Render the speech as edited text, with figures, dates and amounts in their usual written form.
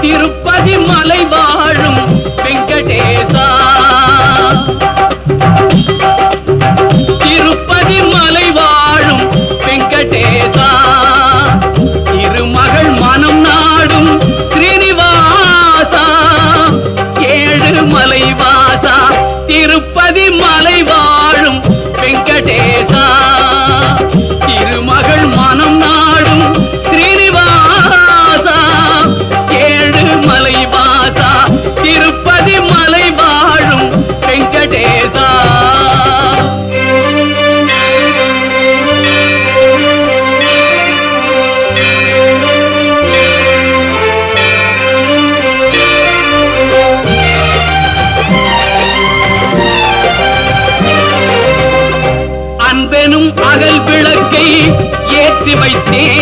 திருப்பதி மலை வாழும் வெங்கடேசா, திருப்பதி மலை வாழும் வெங்கடேசா, திருமகள் மனம் நாடும் ஸ்ரீனிவாசா, ஏழு மலை வாசா, திருப்பதி மலை வாழும் வெங்கடேசா, திருமகள் மனம் நாடும் ஸ்ரீனிவாசா, ஏழு மலை வாசா, திருப்பதி மலை வாழும் வெங்கடேசா. அன்பெனும் அகல் விளக்கை ஏற்றி வைத்தேன்,